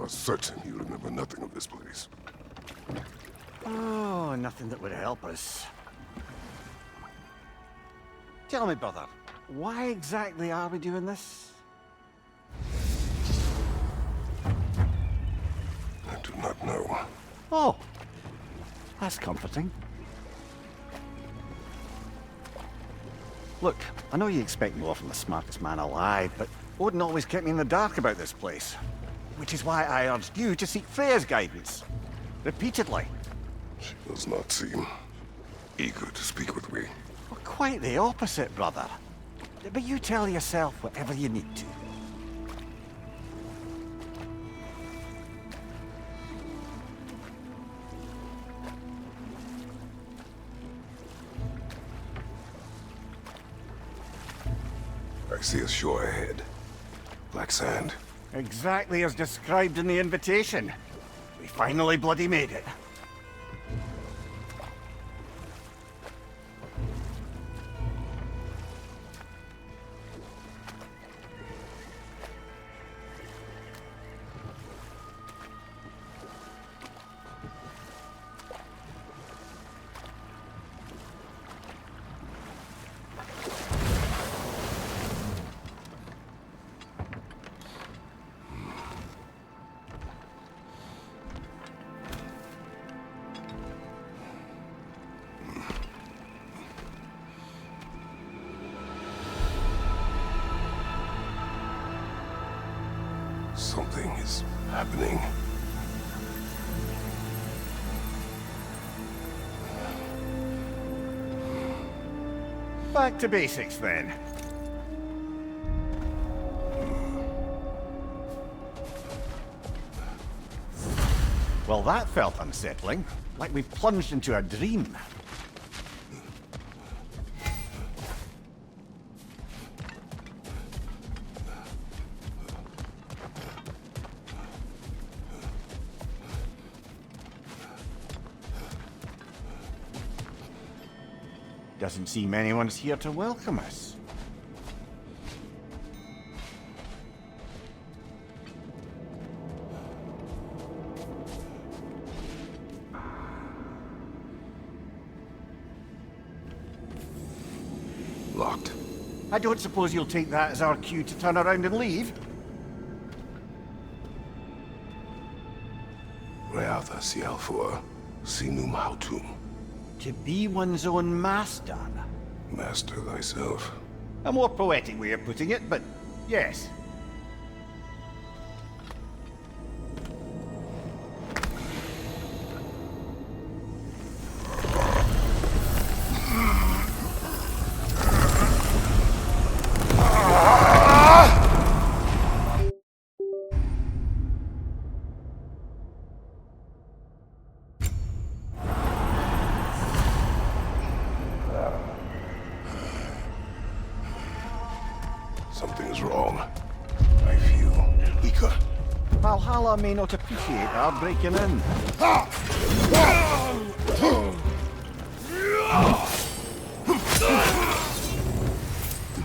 are certain you remember nothing of this place. Oh, nothing that would help us. Tell me, brother, why exactly are we doing this? I do not know. Oh, that's comforting. Look, I know you expect more from the smartest man alive, but Odin always kept me in the dark about this place. Which is why I urged you to seek Freya's guidance. Repeatedly. She does not seem eager to speak with me. Well, quite the opposite, brother. But you tell yourself whatever you need to. I see a shore ahead. Black sand. Exactly as described in the invitation. We finally bloody made it. Something is happening. Back to basics then. Well, that felt unsettling. Like we plunged into a dream. Doesn't seem anyone's here to welcome us. Locked. I don't suppose you'll take that as our cue to turn around and leave? Reatha Sialfor, Sinum Hautum. To be one's own master. Master thyself. A more poetic way of putting it, but yes. Something is wrong. I feel weaker. Valhalla may not appreciate our breaking in.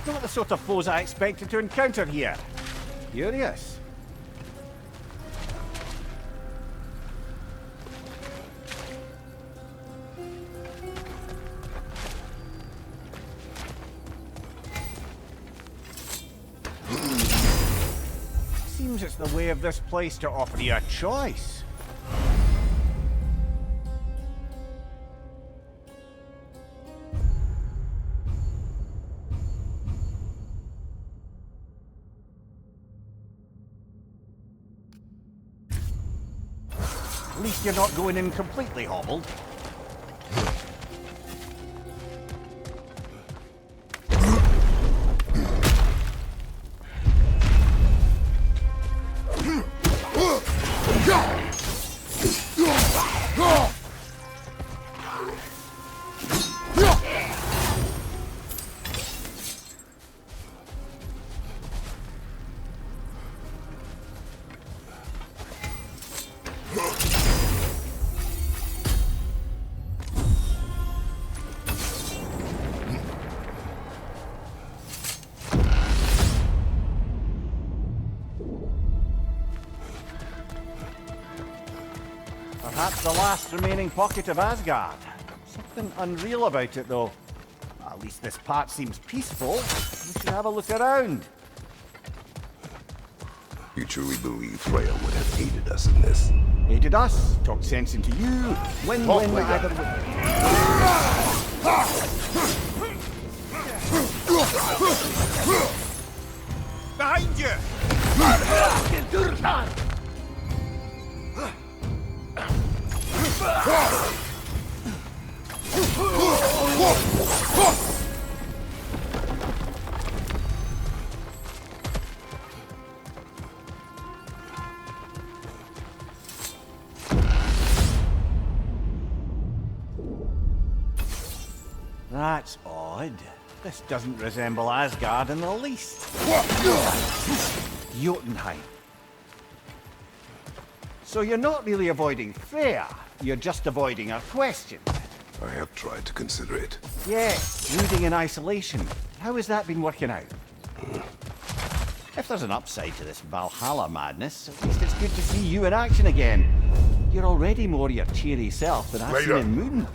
Not the sort of foes I expected to encounter here. Curious. Seems it's the way of this place to offer you a choice. At least you're not going in completely hobbled. Perhaps the last remaining pocket of Asgard. Something unreal about it, though. At least this part seems peaceful. We should have a look around. You truly believe Freya would have aided us in this? Aided us, talked sense into you. Win-win either way. Behind you! That's odd. This doesn't resemble Asgard in the least. Jotunheim. So you're not really avoiding Freya, you're just avoiding her question. I have tried to consider it. Yes, brooding in isolation. How has that been working out? If there's an upside to this Valhalla madness, at least it's good to see you in action again. You're already more your cheery self than I've seen in Moon.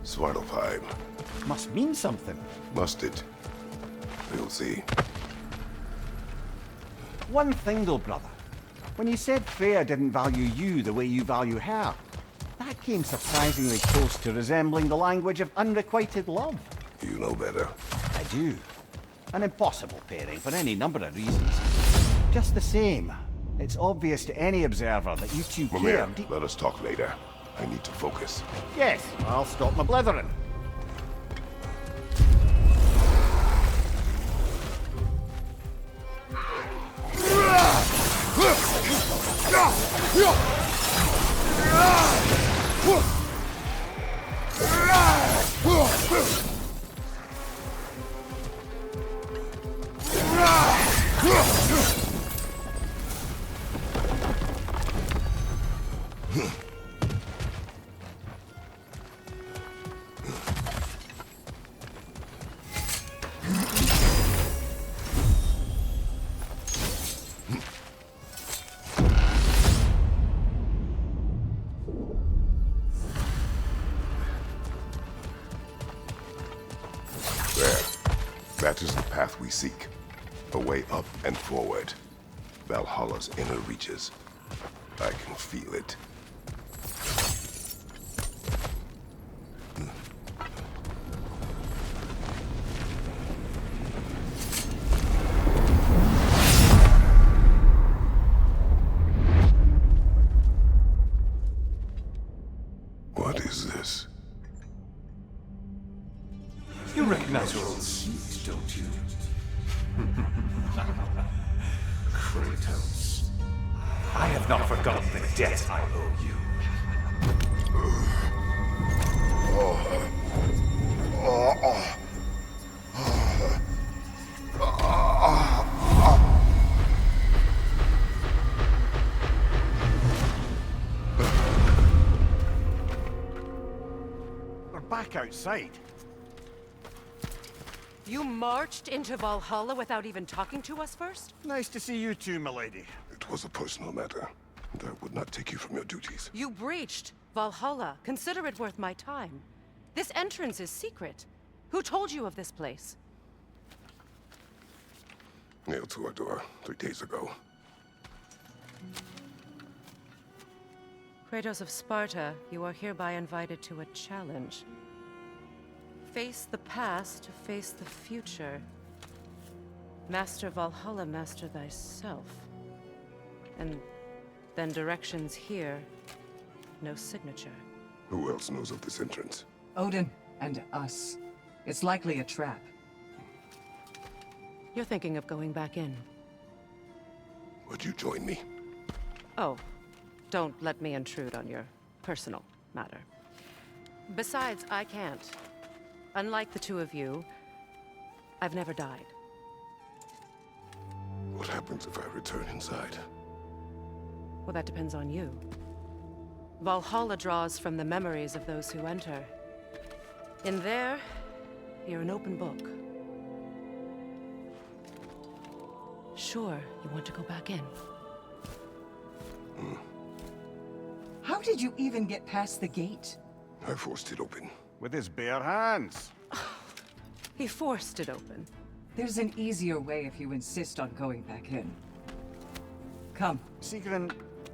Svartalfheim. Must mean something. Must it? We'll see. One thing though, brother. When you said Freya didn't value you the way you value her, that came surprisingly close to resembling the language of unrequited love. You know better. I do. An impossible pairing for any number of reasons. Just the same, it's obvious to any observer that you two care Mimir, let us talk later. I need to focus. Yes, I'll stop my blithering. That is the path we seek. A way up and forward. Valhalla's inner reaches. I can feel it. What is this? You recognize your old seat, don't you? Kratos. I have not forgotten the debt I owe you. We're back outside. You marched into Valhalla without even talking to us first? Nice to see you too, milady. It was a personal matter, and I would not take you from your duties. You breached Valhalla. Consider it worth my time. This entrance is secret. Who told you of this place? Nailed to our door 3 days ago. Kratos of Sparta, you are hereby invited to a challenge. Face the past to face the future. Master Valhalla, master thyself. And then directions here, no signature. Who else knows of this entrance? Odin and us. It's likely a trap. You're thinking of going back in. Would you join me? Oh, don't let me intrude on your personal matter. Besides, I can't. Unlike the two of you, I've never died. What happens if I return inside? Well, that depends on you. Valhalla draws from the memories of those who enter. In there, you're an open book. Sure, you want to go back in. How did you even get past the gate? I forced it open. With his bare hands. He forced it open. There's an easier way if you insist on going back in. Come. Sigrun,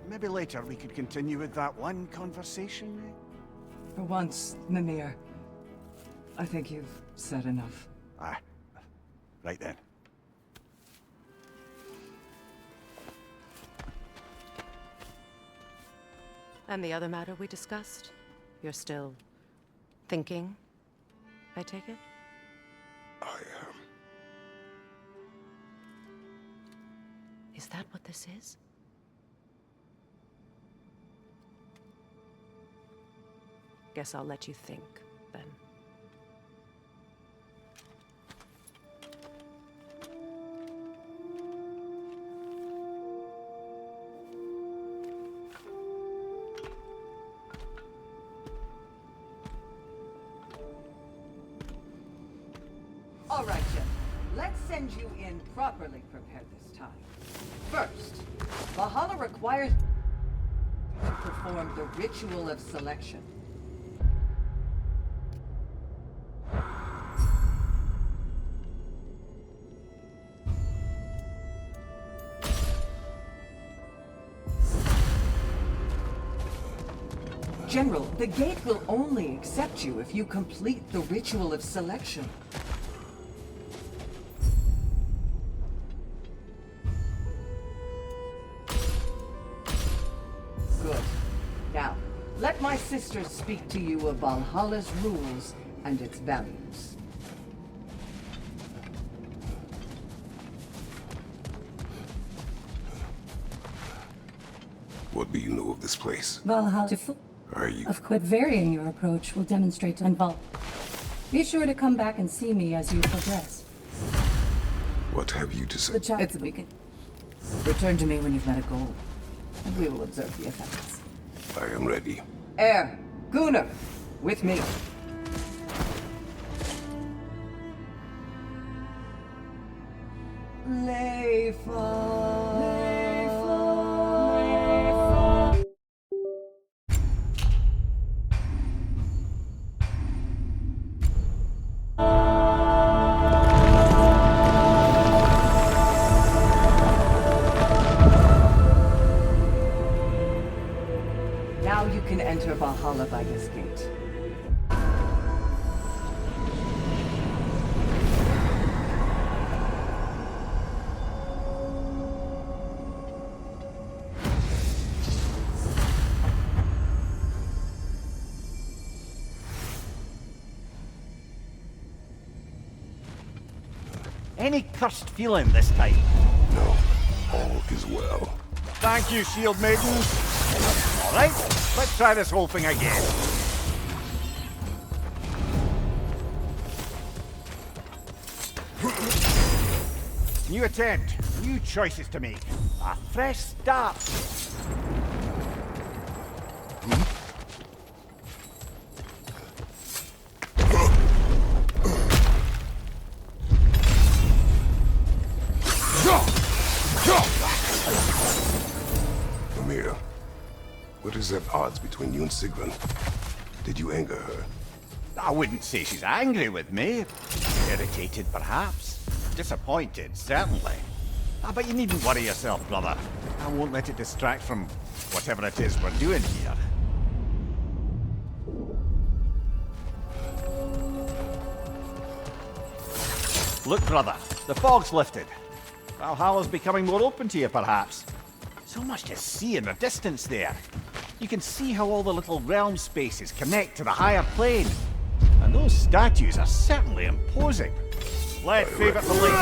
maybe later we could continue with that one conversation, eh? For once, Mimir, I think you've said enough. Aye. Right then. And the other matter we discussed? You're still thinking, I take it? I am. Is that what this is? Guess I'll let you think, then. All right, Jim. Let's send you in properly prepared this time. First, Valhalla requires you to perform the ritual of selection. General, the gate will only accept you if you complete the ritual of selection. Good. Now, let my sister speak to you of Valhalla's rules and its values. What do you know of this place? Valhalla. Are you? Of course, varying your approach will demonstrate to involve. Be sure to come back and see me as you progress. What have you to say? It's a beacon. Return to me when you've met a goal, and we will observe the effects. I am ready. Air, Gunnar, with me. Now you can enter Valhalla by this gate. Any cursed feeling this time? No, all is well. Thank you, shield maidens. All right, let's try this whole thing again. New attempt, new choices to make. A fresh start. Mimir, what is the odds between you and Sigrun? Did you anger her? I wouldn't say she's angry with me. Irritated, perhaps. Disappointed, certainly. But you needn't worry yourself, brother. I won't let it distract from whatever it is we're doing here. Look, brother, the fog's lifted. Valhalla's becoming more open to you, perhaps. So much to see in the distance there. You can see how all the little realm spaces connect to the higher plane. And those statues are certainly imposing. Let's favour the lead.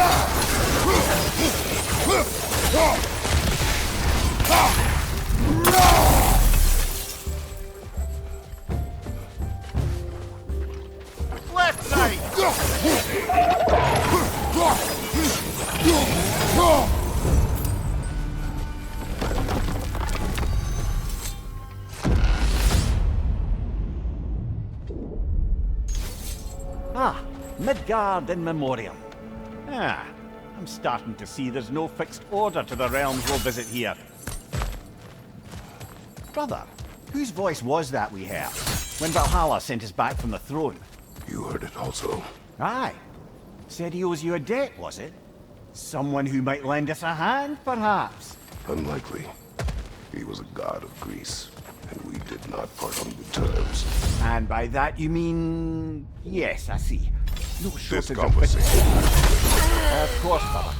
Left side! Midgard in memoriam. Ah, I'm starting to see there's no fixed order to the realms we'll visit here. Brother, whose voice was that we heard when Valhalla sent us back from the throne? You heard it also. Aye. Said he owes you a debt, was it? Someone who might lend us a hand, perhaps? Unlikely. He was a god of Greece, and we did not part on good terms. And by that you mean... Yes, I see. No This shortage of... conversation. Of course, brother.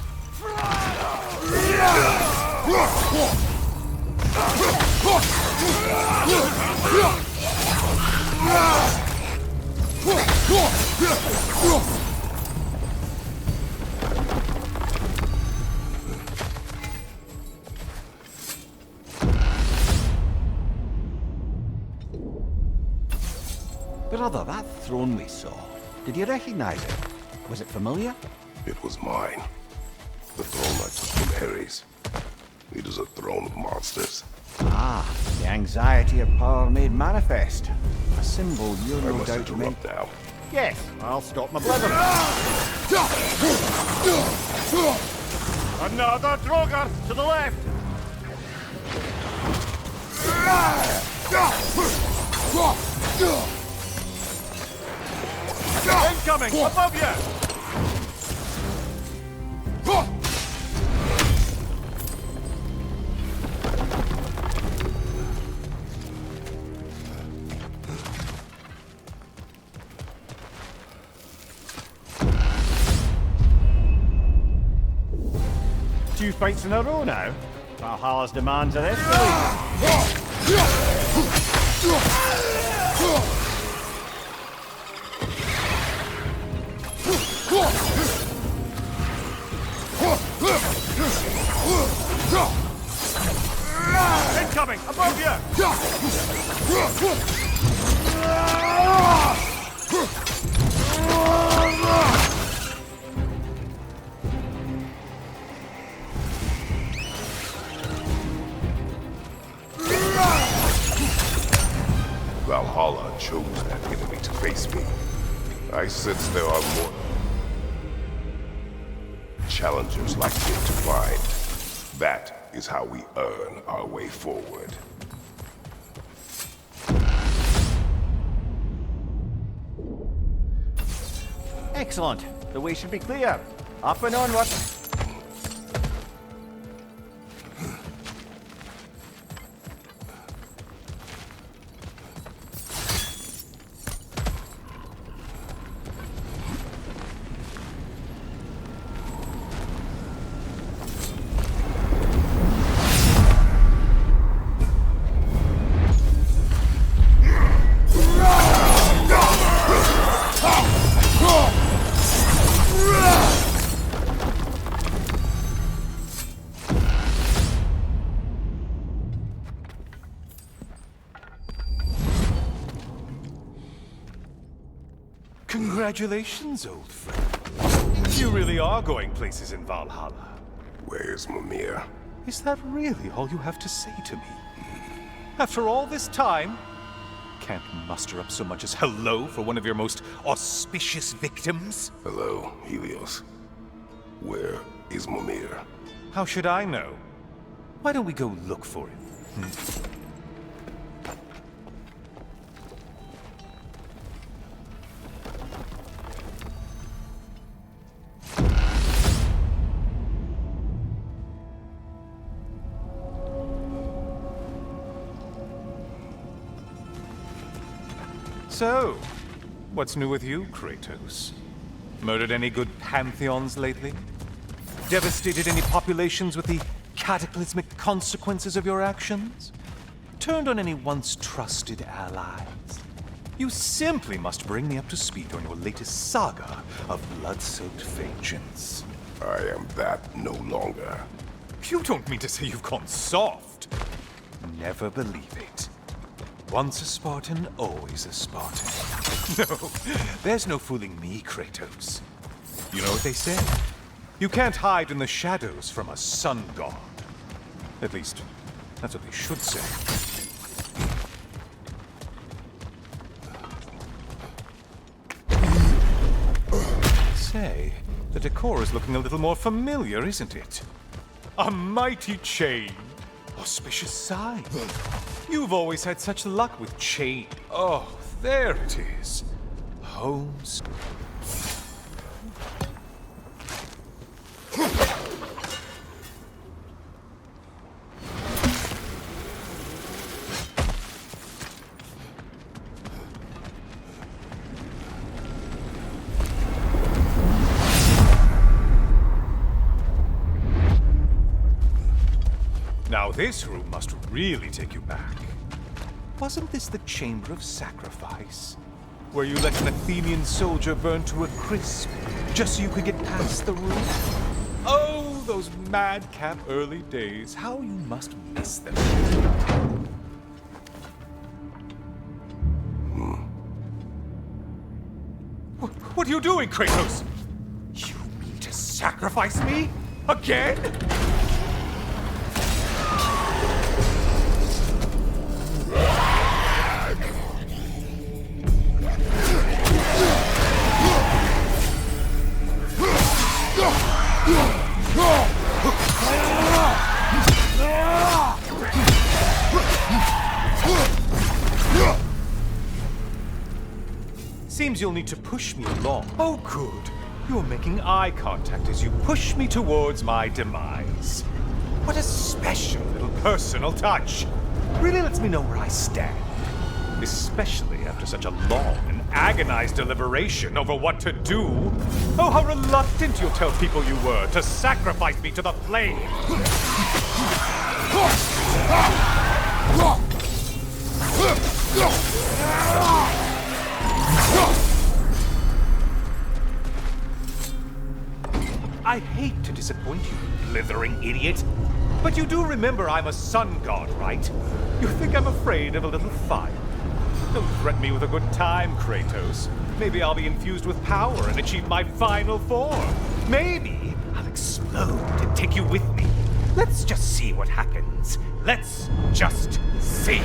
Brother, that throne we saw, did you recognize it? Was it familiar? It was mine. The throne I took from Ares. It is a throne of monsters. Ah, the anxiety of power made manifest. A symbol you're I no must doubt meant... interrupt now. Yes, I'll stop my blithering. Another Drogar to the left! Incoming! Above you! Two fights in a row now. Valhalla's demands are escalating. Incoming! Above you! Valhalla chose that enemy to face me. I sense there are more challengers like him to find. That is how we earn our way forward. Excellent. The way should be clear. Up and onward. Congratulations, old friend. You really are going places in Valhalla. Where's Mimir? Is that really all you have to say to me? After all this time, can't muster up so much as hello for one of your most auspicious victims? Hello, Helios. Where is Mimir? How should I know? Why don't we go look for him? So, what's new with you, Kratos? Murdered any good pantheons lately? Devastated any populations with the cataclysmic consequences of your actions? Turned on any once trusted allies? You simply must bring me up to speed on your latest saga of blood-soaked vengeance. I am that no longer. You don't mean to say you've gone soft? Never believe it. Once a Spartan, always a Spartan. No, there's no fooling me, Kratos. You know what they say? You can't hide in the shadows from a sun god. At least, that's what they should say. say, the decor is looking a little more familiar, isn't it? A mighty chain. Auspicious sign. You've always had such luck with chain. Oh, there it is. Homes. Now this room must really take you back. Wasn't this the Chamber of Sacrifice? Where you let an Athenian soldier burn to a crisp, just so you could get past the roof? Oh, those madcap early days. How you must miss them. What are you doing, Kratos? You mean to sacrifice me? Again? Seems you'll need to push me along. Oh, good. You're making eye contact as you push me towards my demise. What a special little personal touch. Really lets me know where I stand. Especially after such a long and agonized deliberation over what to do. Oh, how reluctant you'll tell people you were to sacrifice me to the flame. I hate to disappoint you, blithering idiot. But you do remember I'm a sun god, right? You think I'm afraid of a little fire? Don't threaten me with a good time, Kratos. Maybe I'll be infused with power and achieve my final form. Maybe I'll explode and take you with me. Let's just see what happens. Let's just see.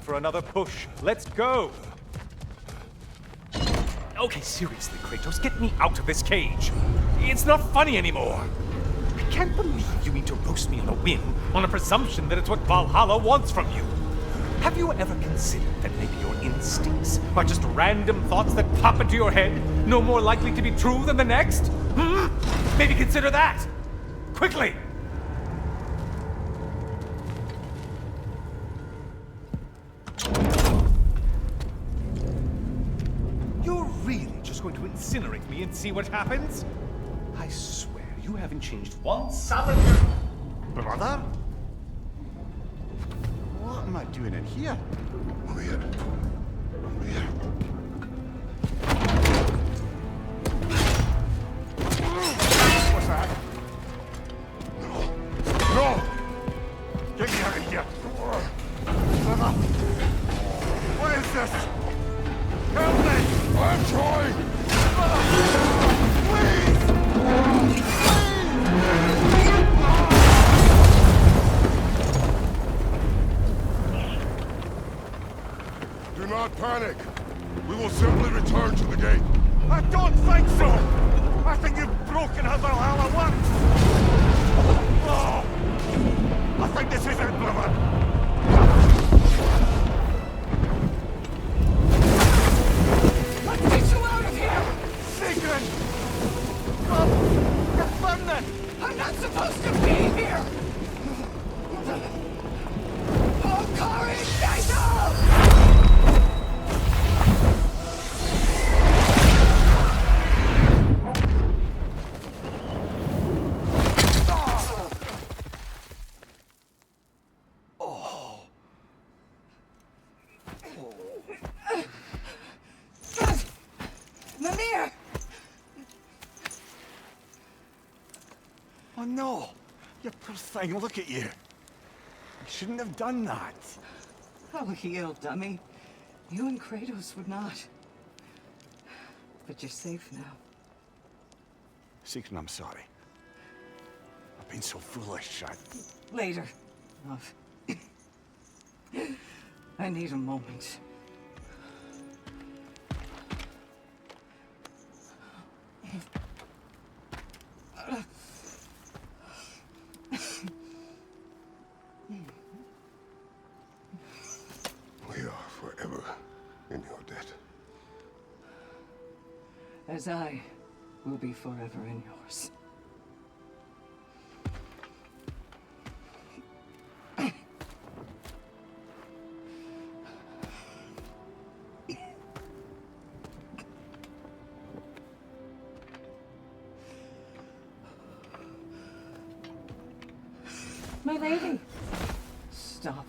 For another push. Let's go! Okay, seriously, Kratos, get me out of this cage. It's not funny anymore. I can't believe you mean to roast me on a whim on a presumption that it's what Valhalla wants from you. Have you ever considered that maybe your instincts are just random thoughts that pop into your head, no more likely to be true than the next? Maybe consider that! Quickly! Going to incinerate me and see what happens? I swear, you haven't changed one solid... Brother? What am I doing in here? Weird. What's that? No! Get me out of here! Brother! What is this? Help me! I'm trying! Do not panic. supposed to be here! Oh, courage, Mimir! Oh no! You poor thing, look at you. You shouldn't have done that. Oh, heal, dummy. You and Kratos would not. But you're safe now. Seeker, I'm sorry. I've been so foolish. Later, love. I need a moment. We are forever in your debt. As I will be forever in yours. My lady! Stop.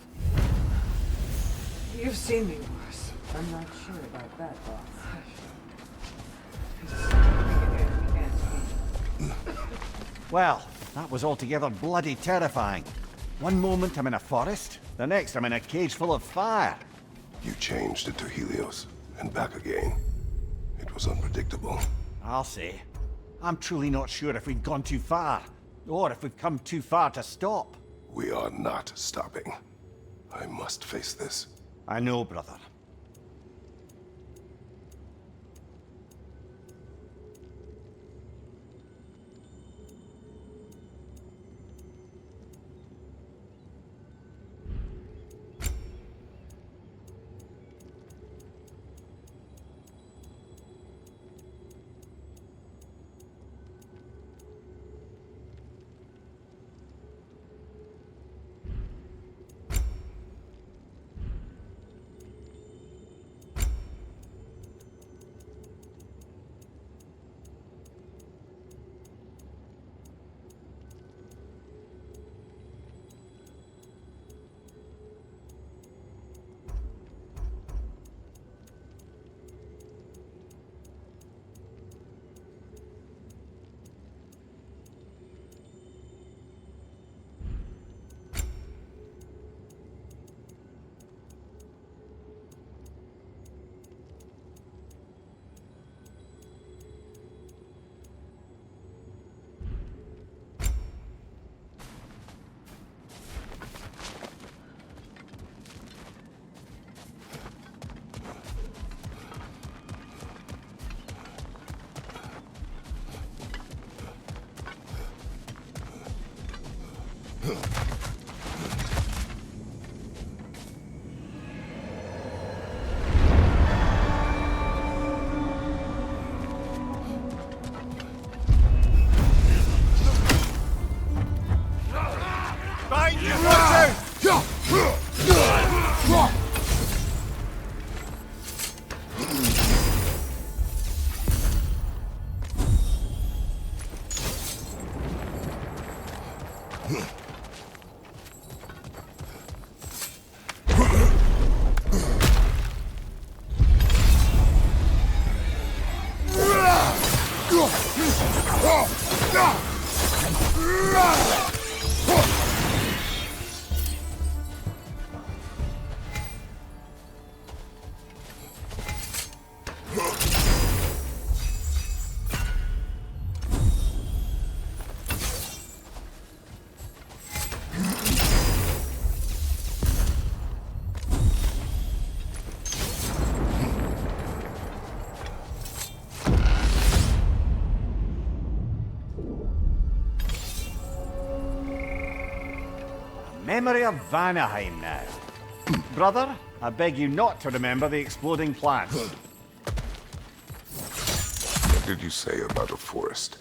You've seen me worse. I'm not sure about that, boss. Well, that was altogether bloody terrifying. One moment I'm in a forest, the next I'm in a cage full of fire. You changed into Helios and back again. It was unpredictable. I'll say. I'm truly not sure if we've gone too far, or if we've come too far to stop. We are not stopping. I must face this. I know, brother. Memory of Vanaheim now. Brother, I beg you not to remember the exploding plant. What did you say about a forest?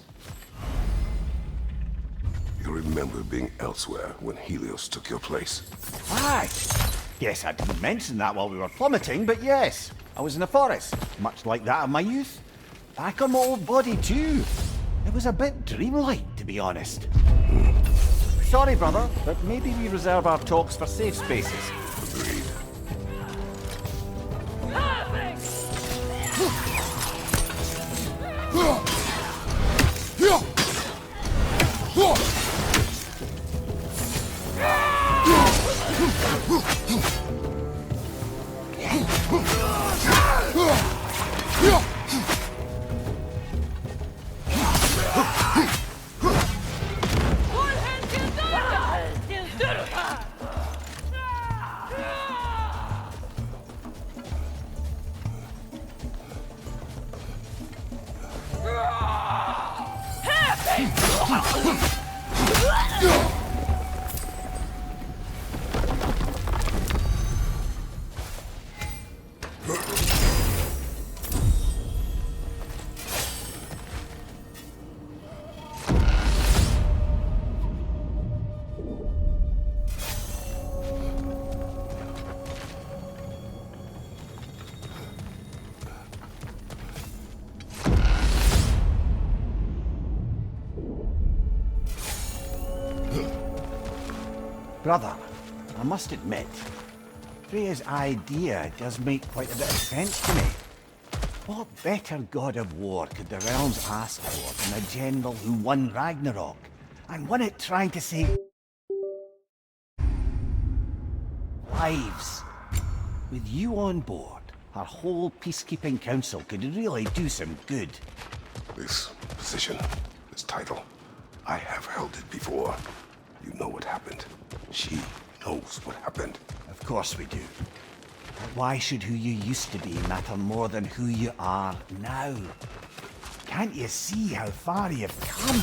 You remember being elsewhere when Helios took your place. Aye. Guess I didn't mention that while we were plummeting, but yes. I was in the forest, much like that of my youth. Back on my old body too. It was a bit dreamlike, to be honest. Sorry, brother, but maybe we reserve our talks for safe spaces. Agreed. Brother, I must admit, Freya's idea does make quite a bit of sense to me. What better god of war could the realms ask for than a general who won Ragnarok, and won it trying to save lives? With you on board, our whole peacekeeping council could really do some good. This position, this title, I have held it before. You know what happened. She knows what happened. Of course we do. But why should who you used to be matter more than who you are now? Can't you see how far you've come?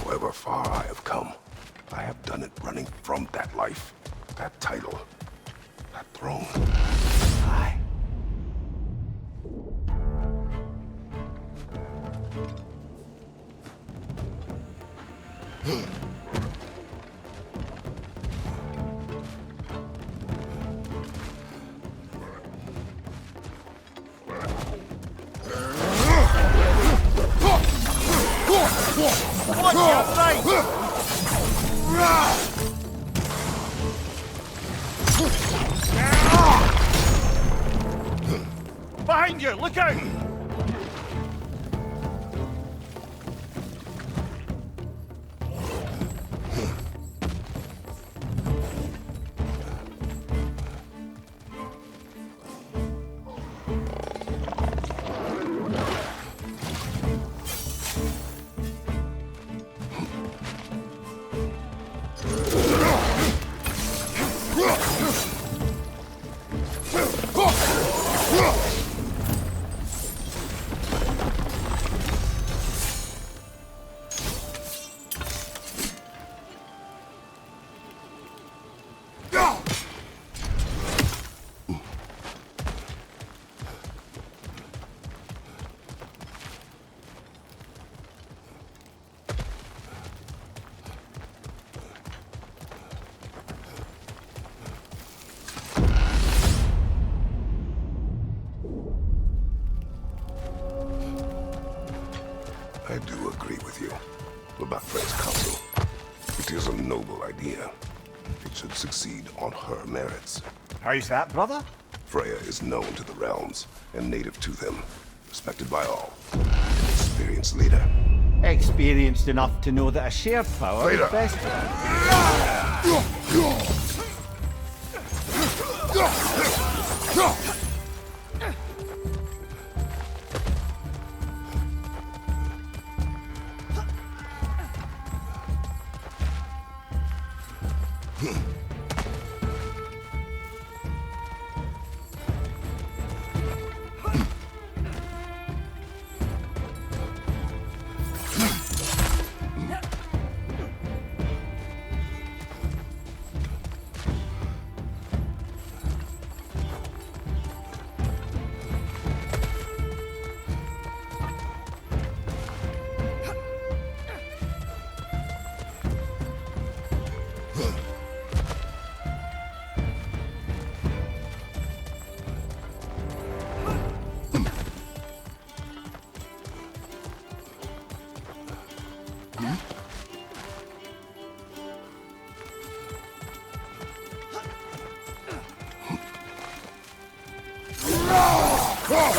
However far I have come, I have done it running from that life, that title, that throne. Aye. Behind you! Look out! I do agree with you about Freya's council. It is a noble idea. It should succeed on her merits. How's that, brother? Freya is known to the realms and native to them, respected by all. An experienced leader. Experienced enough to know that a shared power Later. is best.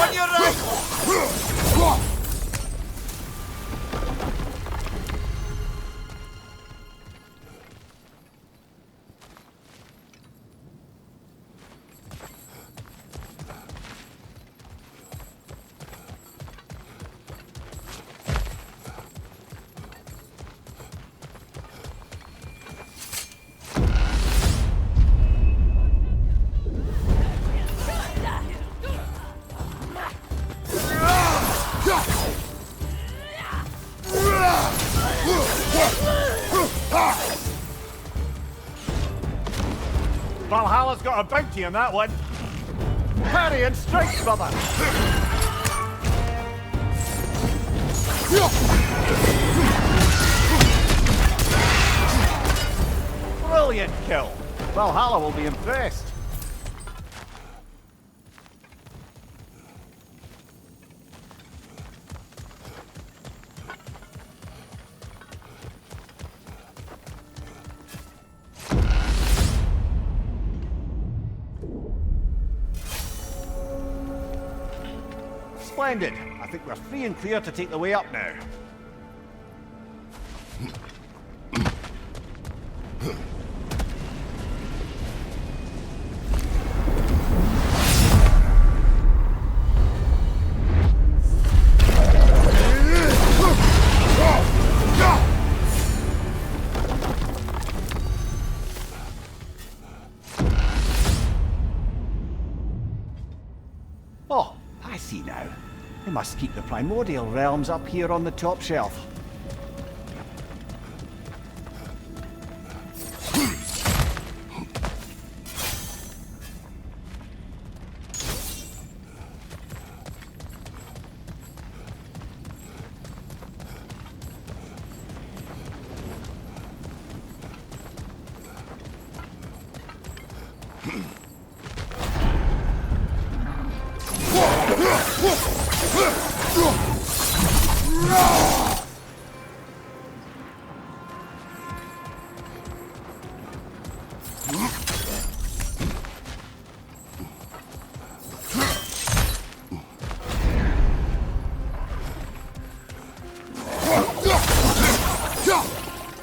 On your right! Valhalla's got a bounty on that one. Parry and strike, brother. Brilliant kill. Valhalla will be impressed. Splendid. I think we're free and clear to take the way up now. Oh, I see now. They must keep the primordial realms up here on the top shelf.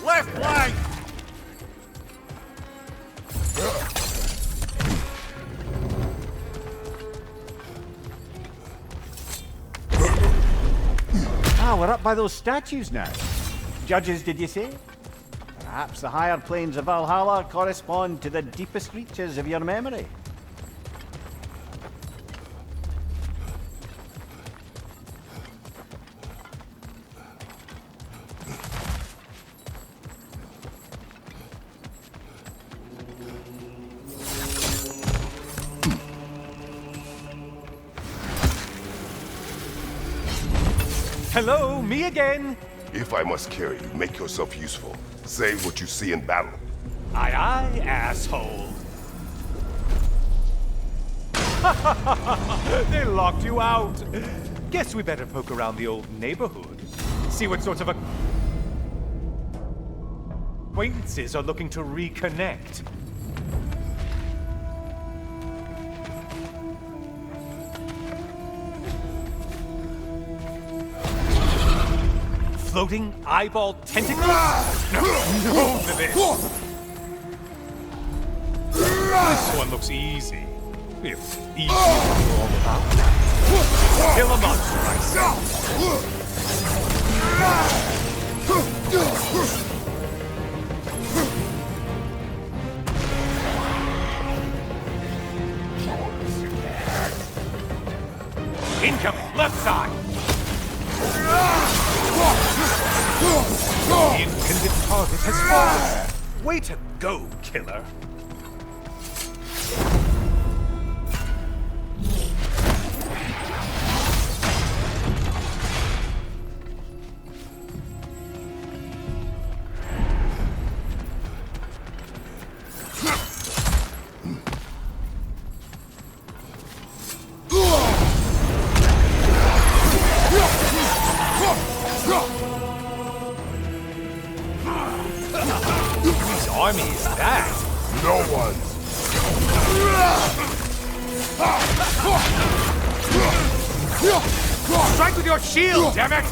Left flank! Ah, we're up by those statues now. Judges, did you say? Perhaps the higher planes of Valhalla correspond to the deepest reaches of your memory. Hello, me again! If I must carry you, make yourself useful. Say what you see in battle. Aye aye, asshole. They locked you out. Guess we better poke around the old neighborhood. See what sorts of acquaintances are looking to reconnect. Floating eyeball tentacles? No for this. This one looks easy. If easy is what you're all about. Kill a monster, I say. Incoming, left side. The intended target has fallen. Way to go, killer. Whose army is that? No one's. Strike with your shield, damn it!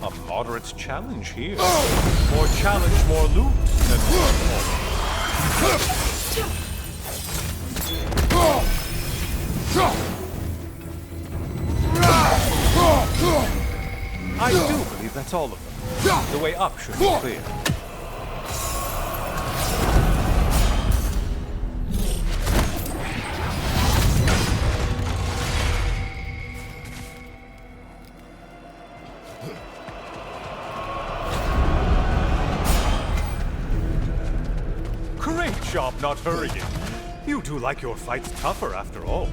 A moderate challenge here. More challenge, more loot than I do believe that's all of them. The way up should be clear. Great job not hurrying. You do like your fights tougher after all.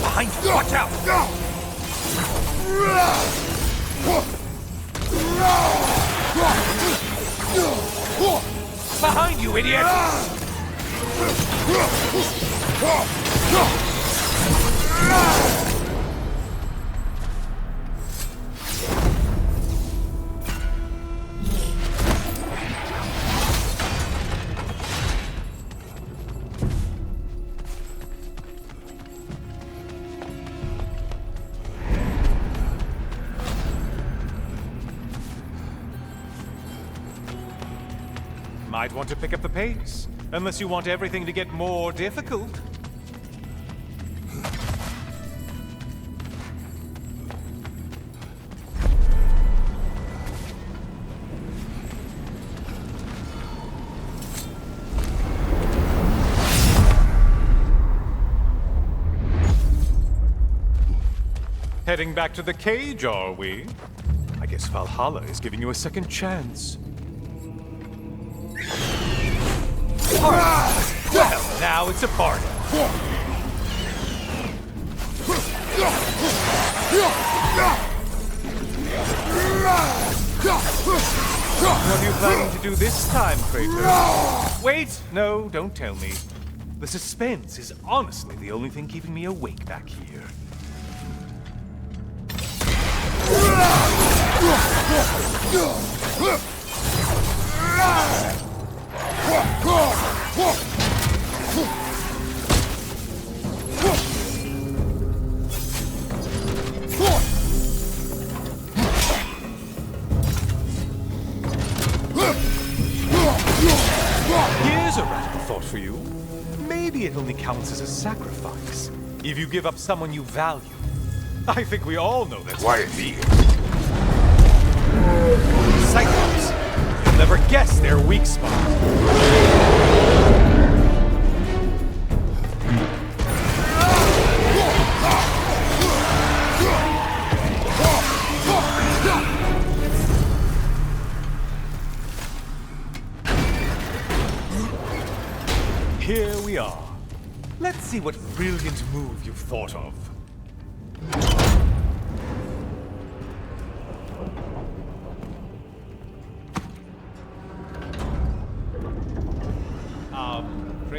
Behind you! Watch out! Behind you, idiot! Might want to pick up the pace, unless you want everything to get more difficult. Heading back to the cage, are we? I guess Valhalla is giving you a second chance. Well, now it's a party. What are you planning to do this time, Kratos? Wait! No, don't tell me. The suspense is honestly the only thing keeping me awake back here. Here's a radical thought for you. Maybe it only counts as a sacrifice if you give up someone you value. I think we all know that's Quiet here. Cyclops. You'll never guess their weak spot. Here we are. Let's see what brilliant move you've thought of.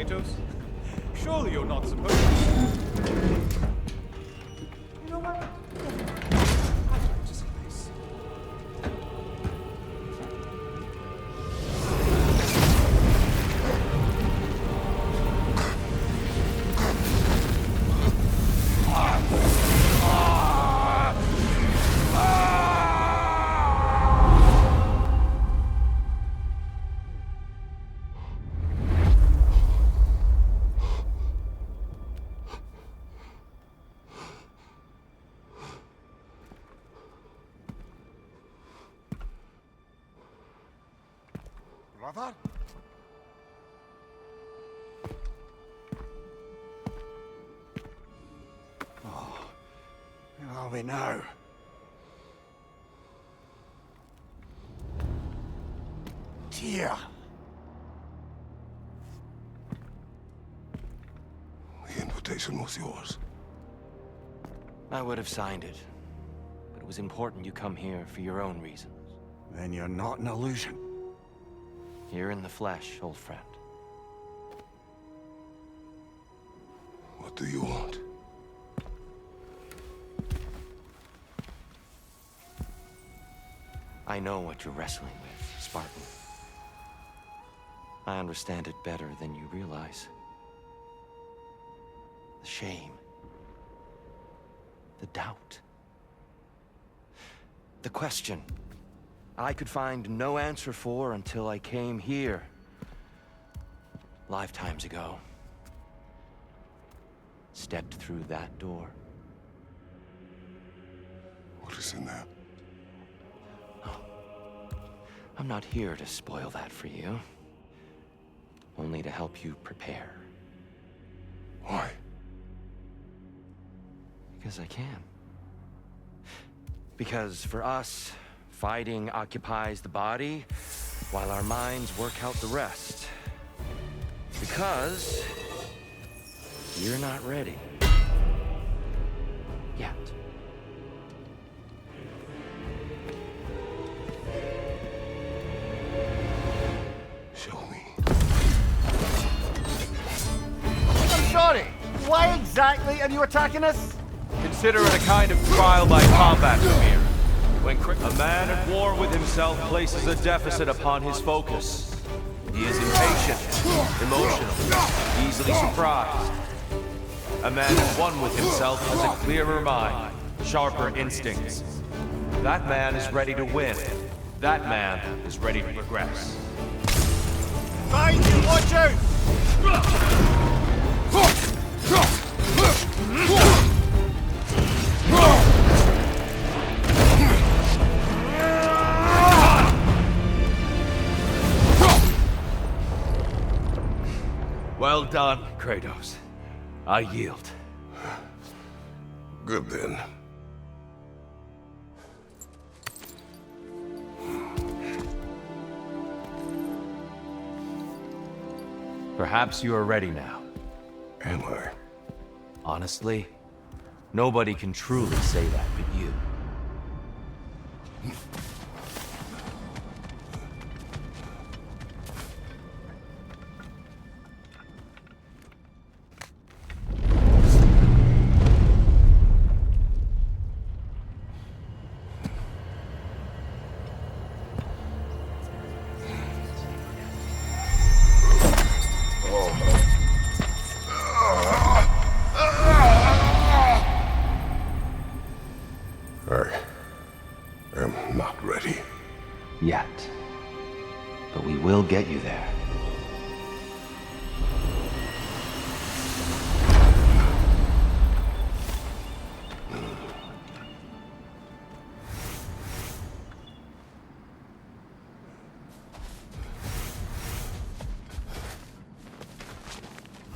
Kratos? Surely you're not supposed to. You know what? I'd like to see this. Brother? Where are we now? Tyr! The invitation was yours. I would have signed it, but it was important you come here for your own reasons. Then you're not an illusion. Here in the flesh, old friend. What do you want? I know what you're wrestling with, Spartan. I understand it better than you realize. The shame. The doubt. The question I could find no answer for until I came here. Lifetimes ago. Stepped through that door. What is in there? I'm not here to spoil that for you. Only to help you prepare. Why? Because I can. Because for us, fighting occupies the body, while our minds work out the rest. Because you're not ready. Yet. Show me. I'm sorry! Why exactly are you attacking us? Consider it a kind of trial by combat, Amir. When a man at war with himself places a deficit upon his focus. He is impatient, emotional, easily surprised. A man at one with himself has a clearer mind, sharper instincts. That man is ready to win. That man is ready to progress. Behind you! Watch out! Well done, Kratos. I yield. Good then. Perhaps you are ready now. Am I? Honestly, nobody can truly say that but you. I am not ready. Yet. But we will get you there.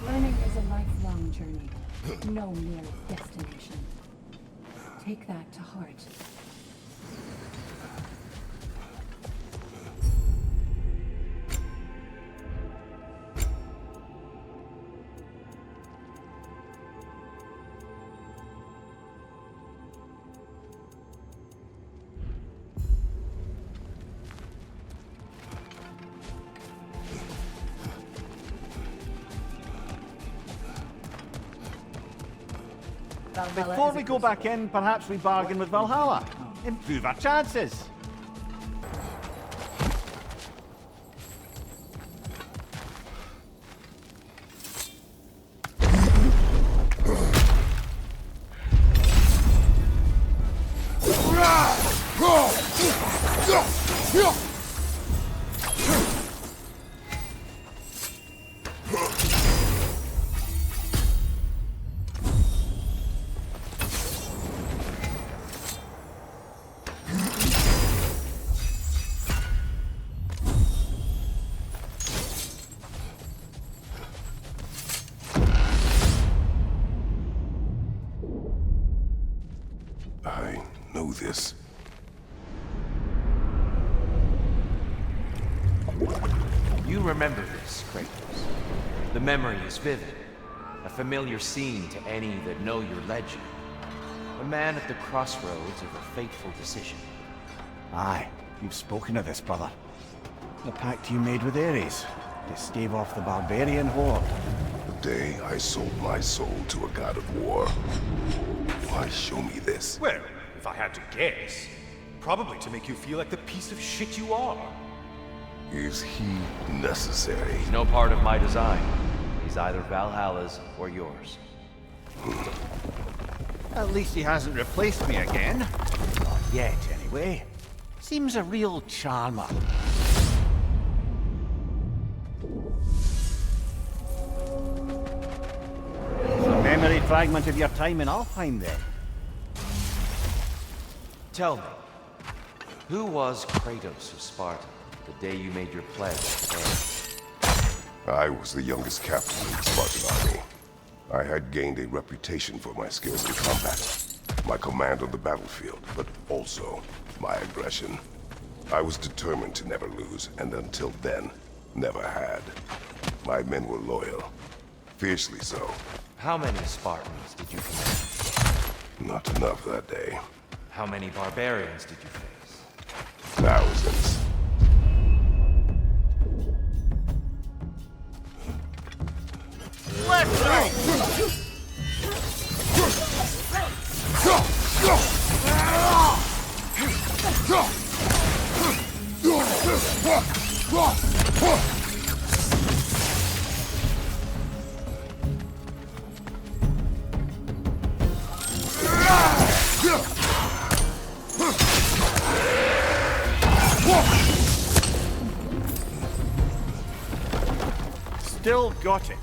Learning is a lifelong journey, no mere destination. Take that to heart. Valhalla Before is we a go back in, perhaps we bargain with Valhalla. Improve our chances. I know this. You remember this, Kratos. The memory is vivid. A familiar scene to any that know your legend. A man at the crossroads of a fateful decision. Aye, you've spoken of this, brother. The pact you made with Ares to stave off the barbarian horde. The day I sold my soul to a god of war. Why show me this? Well, if I had to guess, probably to make you feel like the piece of shit you are. Is he necessary? He's no part of my design. He's either Valhalla's or yours. At least he hasn't replaced me again. Not yet, anyway. Seems a real charmer. It's a memory fragment of your time in Alfheim, then. Tell me, who was Kratos of Sparta the day you made your pledge to Ares? I was the youngest captain in the Spartan army. I had gained a reputation for my skills in combat, my command on the battlefield, but also my aggression. I was determined to never lose, and until then, never had. My men were loyal, fiercely so. How many Spartans did you command? Not enough that day. How many barbarians did you face? Thousands. Left, right! Still got it.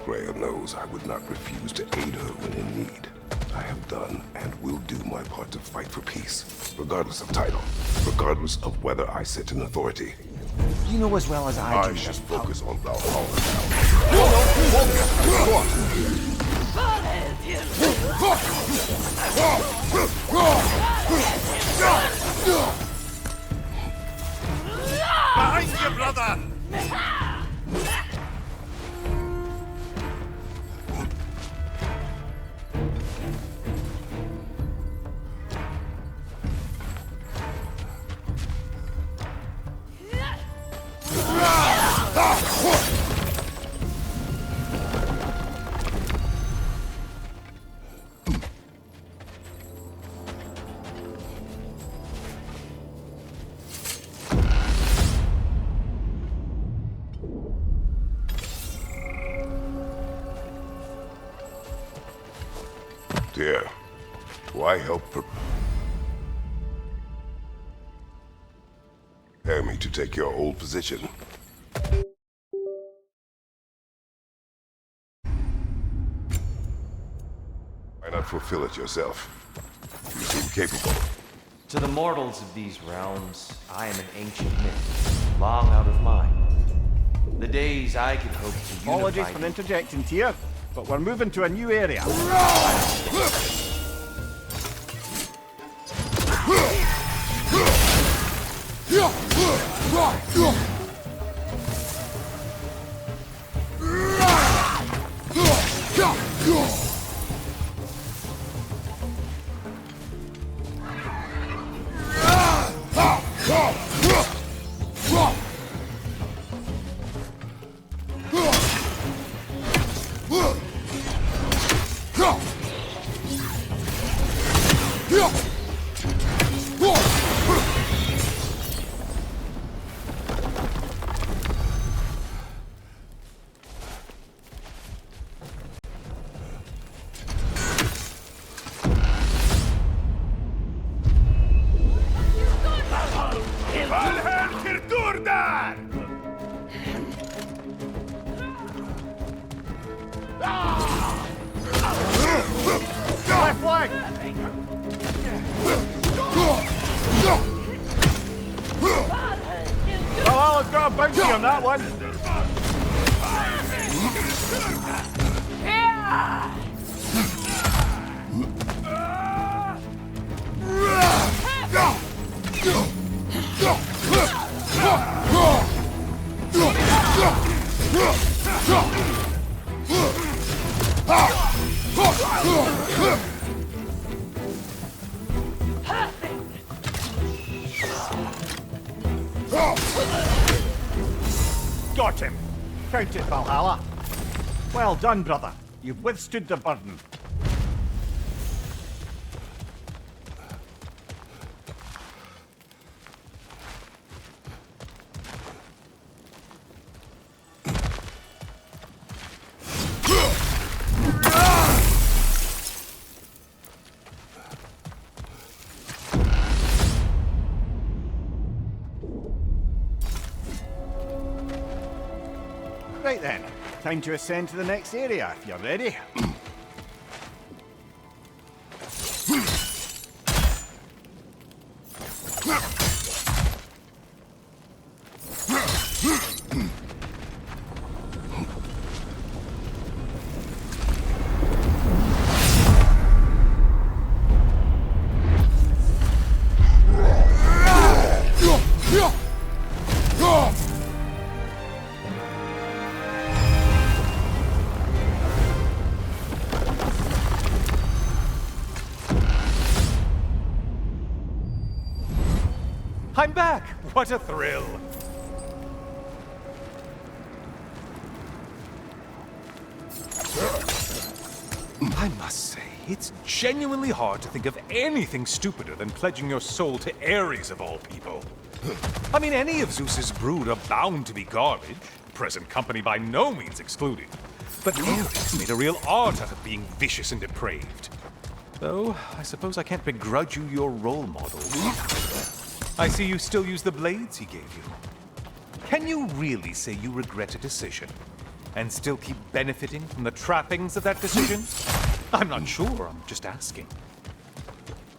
Freya knows I would not refuse to aid her when in need. I have done and will do my part to fight for peace, regardless of title, regardless of whether I sit in authority. You know as well as I do. I should focus on Valhalla Behind you, brother! Dear, why help prepare me to take your old position? Why not fulfill it yourself? You seem capable. To the mortals of these realms, I am an ancient myth, long out of mind. The days I could hope to Apologies unify for interjecting here, but we're moving to a new area. Left leg! Valhalla's got a bounty on that one. Got him. Count it, Valhalla. Well done, brother. You've withstood the burden. Right then, time to ascend to the next area, if you're ready. I'm back! What a thrill! I must say, it's genuinely hard to think of anything stupider than pledging your soul to Ares of all people. I mean, any of Zeus's brood are bound to be garbage, present company by no means excluded. But Ares made a real art out of being vicious and depraved. Though, I suppose I can't begrudge you your role model. I see you still use the blades he gave you. Can you really say you regret a decision, and still keep benefiting from the trappings of that decision? I'm not sure, I'm just asking.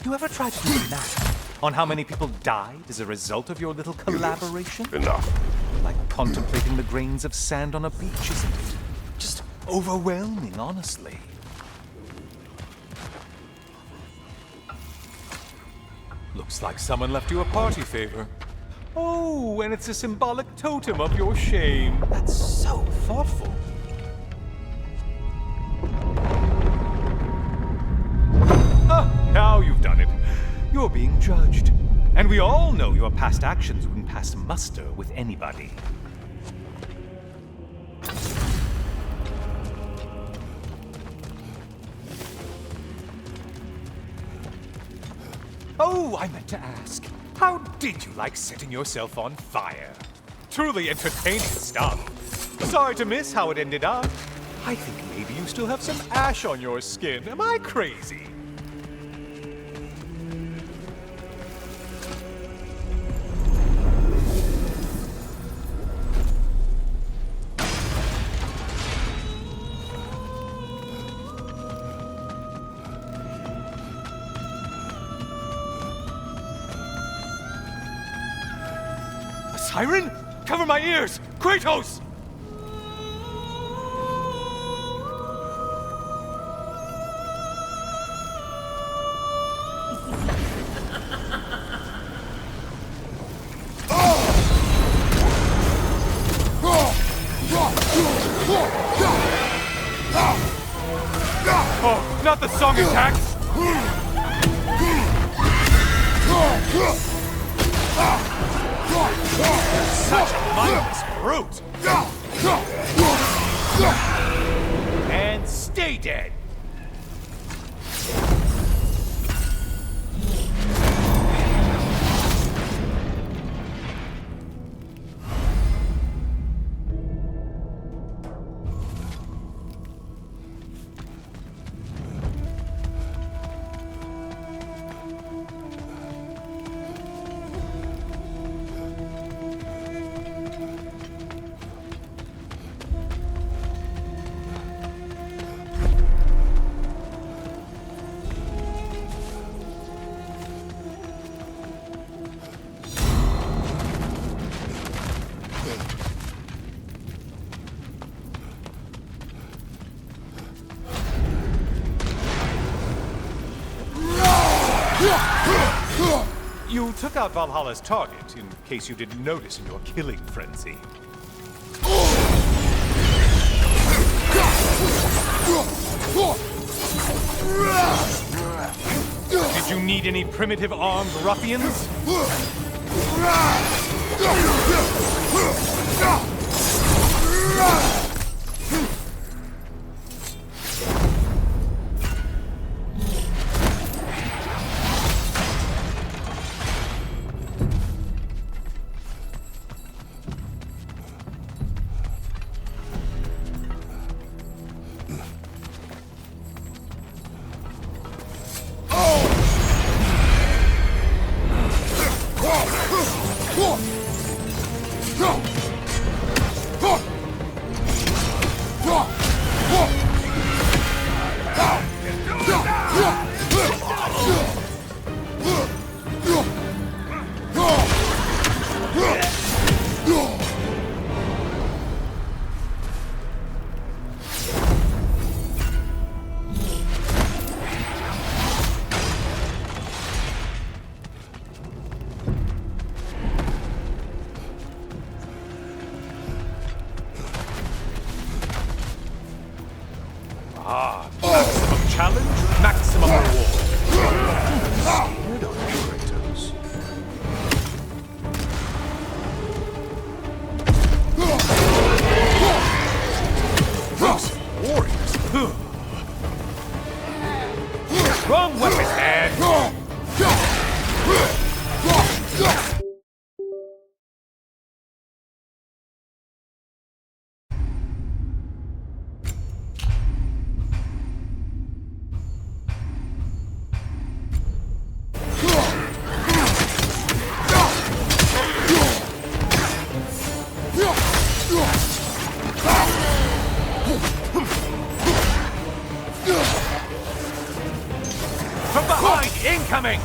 You ever try to do math on how many people died as a result of your little collaboration? Enough. Like contemplating the grains of sand on a beach, isn't it? Just overwhelming, honestly. Looks like someone left you a party favor. Oh, and it's a symbolic totem of your shame. That's so thoughtful. Ah, now you've done it. You're being judged. And we all know your past actions wouldn't pass muster with anybody. Oh, I meant to ask. How did you like setting yourself on fire? Truly entertaining stuff. Sorry to miss how it ended up. I think maybe you still have some ash on your skin. Am I crazy? Siren? Cover my ears! Kratos! Oh, not the song attacks! Such a mindless brute! And stay dead! You took out Valhalla's target, in case you didn't notice in your killing frenzy. Did you need any primitive armed ruffians? Maximum challenge, maximum reward. Scared of Kratos. Those warriors. Wrong weapon, man. From behind, incoming!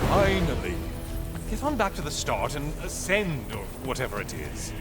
Finally. Get on back to the start and ascend, or whatever it is.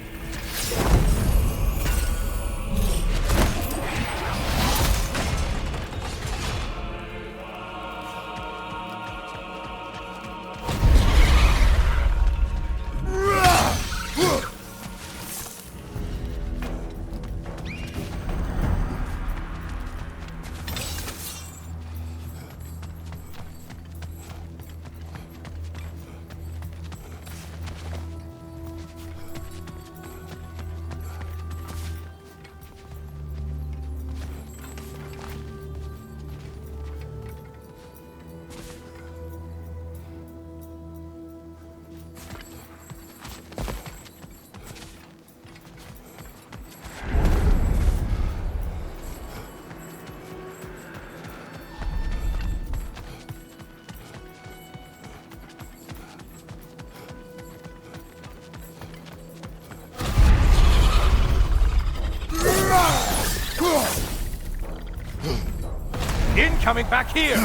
Incoming back here!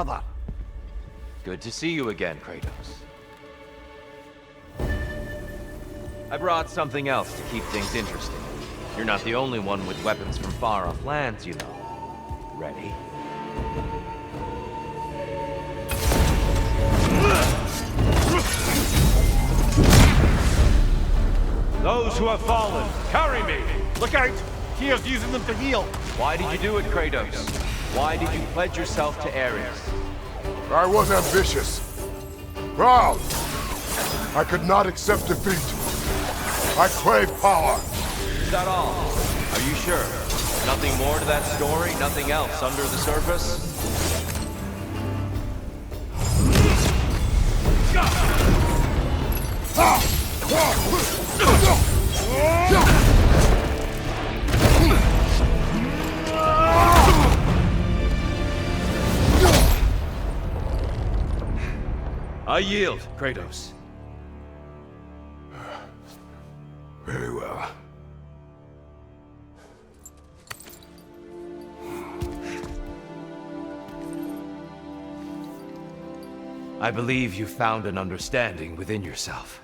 brother. Good to see you again, Kratos. I brought something else to keep things interesting. You're not the only one with weapons from far-off lands, you know. Ready? Those who have fallen, carry me! Look out! Tyr's using them to heal. Why did you do it, Kratos? Why did you pledge yourself to Ares? I was ambitious. Proud. I could not accept defeat. I crave power. Is that all? Are you sure? Nothing more to that story? Nothing else under the surface? I yield, Kratos. Very well. I believe you found an understanding within yourself.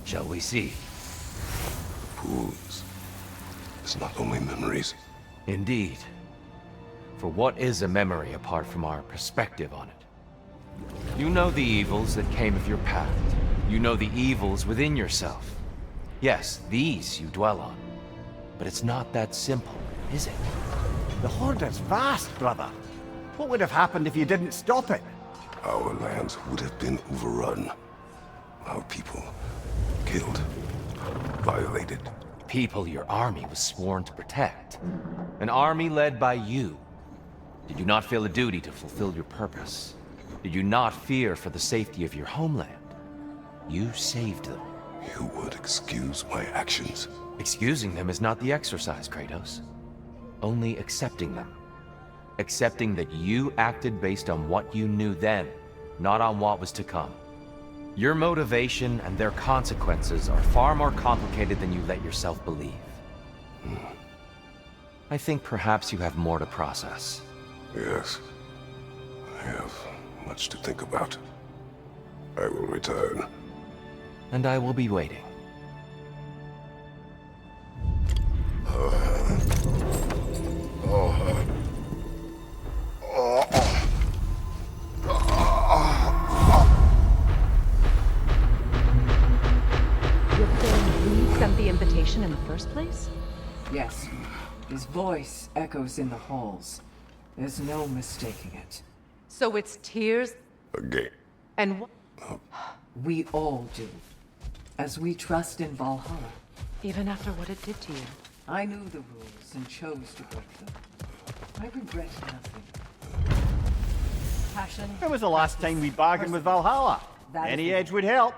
Shall we see? Fools. It's not only memories. Indeed. For what is a memory apart from our perspective on it? You know the evils that came of your path. You know the evils within yourself. Yes, these you dwell on. But it's not that simple, is it? The Horde is vast, brother. What would have happened if you didn't stop it? Our lands would have been overrun. Our people killed, violated. People your army was sworn to protect. An army led by you. Did you not feel a duty to fulfill your purpose? Did you not fear for the safety of your homeland? You saved them. You would excuse my actions. Excusing them is not the exercise, Kratos. Only accepting them. Accepting that you acted based on what you knew then, not on what was to come. Your motivation and their consequences are far more complicated than you let yourself believe. I think perhaps you have more to process. Yes. I have much to think about. I will return. And I will be waiting. You're saying we sent the invitation in the first place? Yes. His voice echoes in the halls. There's no mistaking it. So it's Tears Again. and We all do. As we trust in Valhalla. even after what it did to you. I knew the rules and chose to break them. I regret nothing. Passion. When was the last time we bargained with Valhalla? That is Any the- edge would help.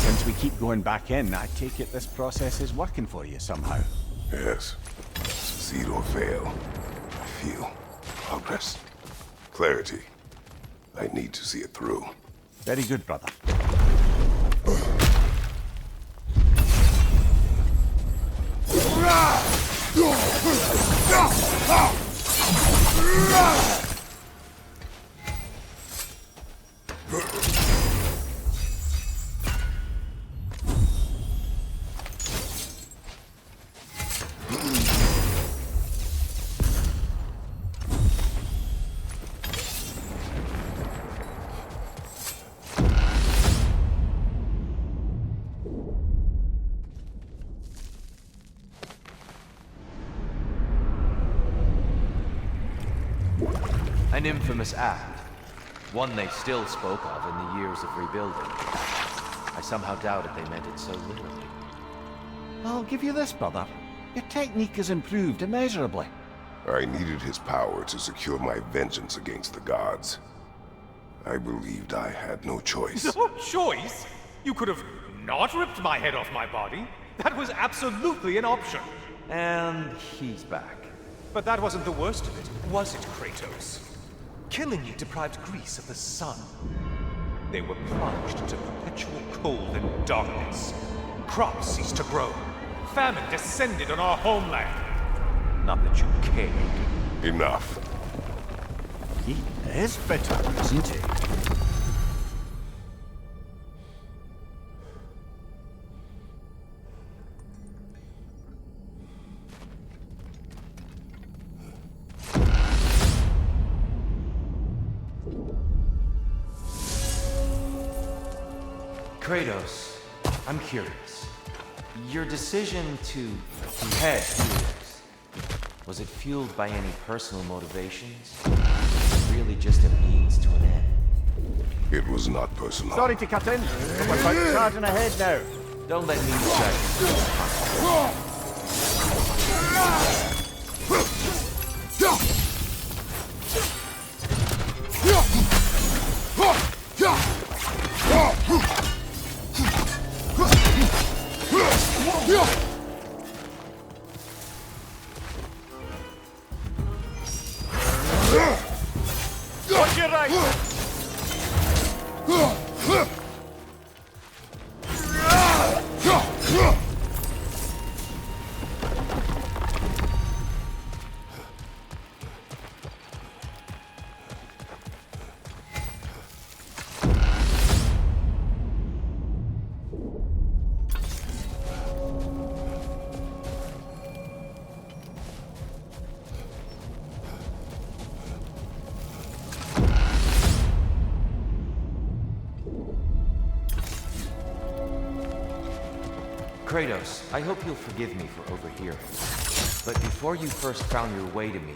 Since we keep going back in, I take it this process is working for you somehow. Yes. Succeed or fail. I feel progress. Clarity. I need to see it through. Very good, brother. An infamous act. One they still spoke of in the years of rebuilding. I somehow doubted they meant it so literally. I'll give you this, brother. Your technique has improved immeasurably. I needed his power to secure my vengeance against the gods. I believed I had no choice. No choice? You could have not ripped my head off my body. That was absolutely an option. And he's back. But that wasn't the worst of it, was it, Kratos? Killing you deprived Greece of the sun. They were plunged into perpetual cold and darkness. Crops ceased to grow. Famine descended on our homeland. Not that you cared. Enough. He is bitter, isn't he? Kratos, I'm curious. Your decision to behead heroes, was it fueled by any personal motivations? Really just a means to an end? It was not personal. Sorry to cut in, but we're about charging ahead now. Don't let me distract you. Watch your right! Kratos, I hope you'll forgive me for overhearing. But before you first found your way to me,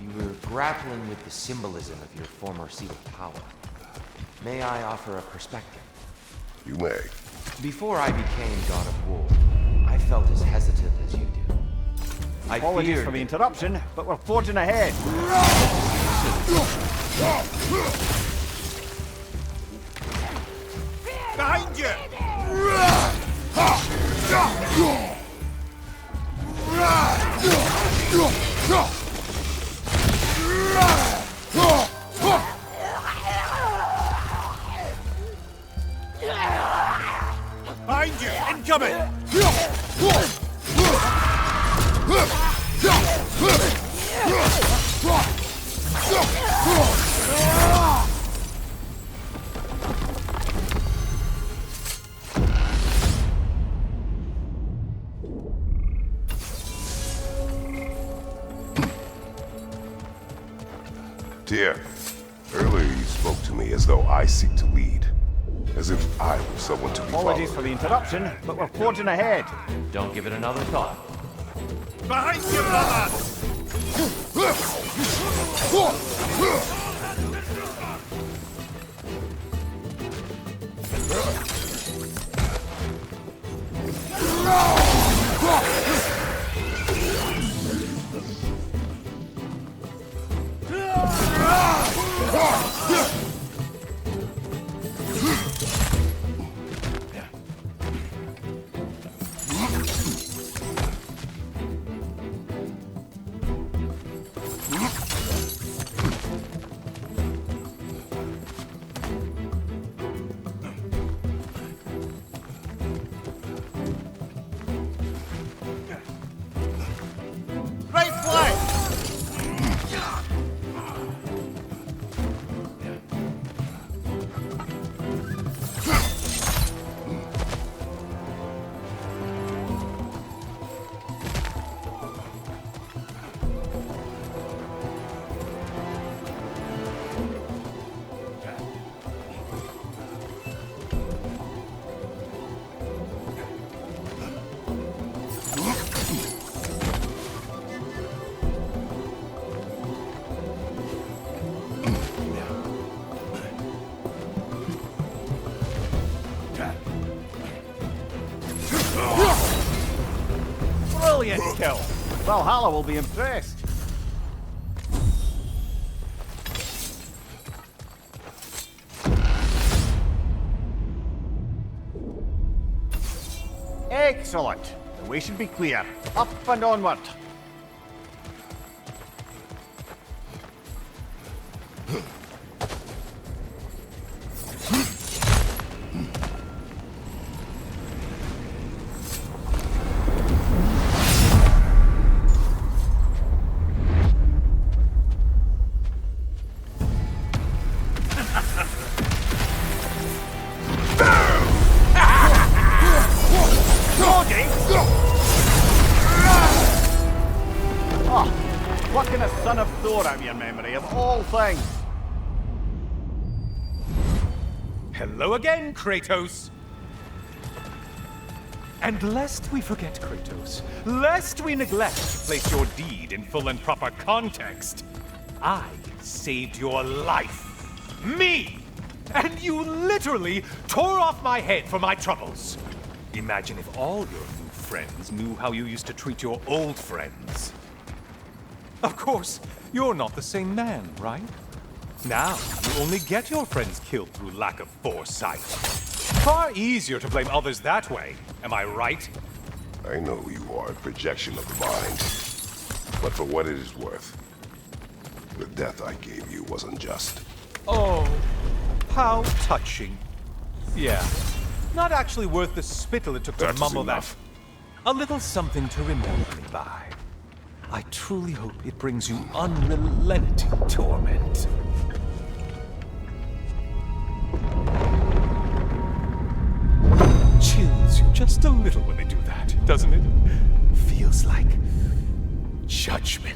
you were grappling with the symbolism of your former seat of power. May I offer a perspective? You may. Before I became God of War, I felt as hesitant as you do. I Apologies feared for the interruption, but we're forging ahead. Behind you! Behind you! Incoming! Tyr, earlier you spoke to me as though I seek to lead. As if I were someone to be Apologies followed. for the interruption, but we're forging ahead. Don't give it another thought. Behind you, brother! Right flank! Brilliant kill. Valhalla will be impressed. Excellent. The way should be clear. Up and onward. Plucking a son of Thor out of your memory, of all things. Hello again, Kratos! And lest we forget, Kratos, lest we neglect to place your deed in full and proper context, I saved your life. Me! And you literally tore off my head for my troubles. Imagine if all your new friends knew how you used to treat your old friends. Of course, you're not the same man, right? Now, you only get your friends killed through lack of foresight. Far easier to blame others that way, am I right? I know you are a projection of the mind. But for what it is worth, the death I gave you was unjust. Oh, how touching. Yeah, not actually worth the spittle it took to That is mumble enough. that. A little something to remember me by. I truly hope it brings you unrelenting torment. Chills you just a little when they do that, doesn't it? Feels like judgment.